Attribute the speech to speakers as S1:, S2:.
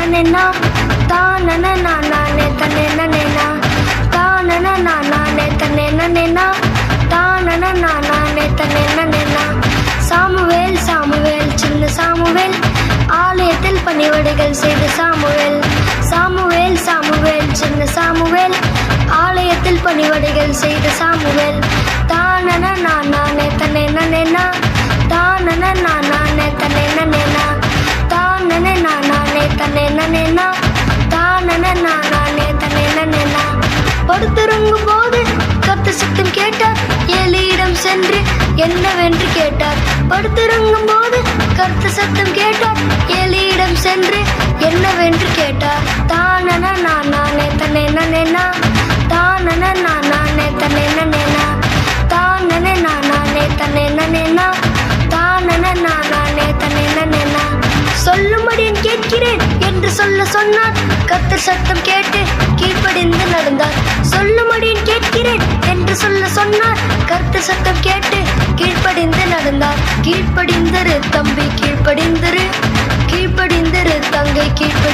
S1: நன்னா தானன நானே தன்னே நன்னா தானன நானே தன்னே நன்னா தானன நானே தன்னே நன்னா சாமுவேல் சாமுவேல் சின்ன சாமுவேல் ஆலயத்தில் பணிவிடைகள் செய்த சாமுவேல் சாமுவேல் சாமுவேல் சின்ன சாமுவேல் ஆலயத்தில் பணிவிடைகள் செய்த சாமுவேல் தானன நானே தன்னே நன்னா தானன நானே தன்னே நன்னா தானன நானே தன்னே நன்னா தானன நானே தன்னே நன்னா படுத்திருங்கும் போது கர்த்தர் சத்தம் கேட்டார் ஏலியிடம் சென்று என்னவென்று கேட்டார் படுத்திருங்கும் போது கர்த்தர் சத்தம் கேட்டார் ஏலியிடம் சென்று என்னவென்று கேட்டார் தானன நானே தன்னே நன்னா தானன நானே தன்னே நன்னா தானன நானே தன்னே நன்னா தானன நானே தன்னே நன்னா சொல்லும்படி கேட்கிறேன் என்று சொல்ல சொன்னார் கர்த்தர் சத்தம் கேட்டு கீழ்ப்படிந்து நடந்தார் சொல்லும்படி கேட்கிறேன் என்று சொல்ல சொன்னார் கர்த்தர் சத்தம் கேட்டு கீழ்ப்படிந்து நடந்தார் கீழ்ப்படிந்தரு தம்பி கீழ்ப்படிந்தரு கீழ்ப்படிந்தரு தங்கை கீழ்ப்படி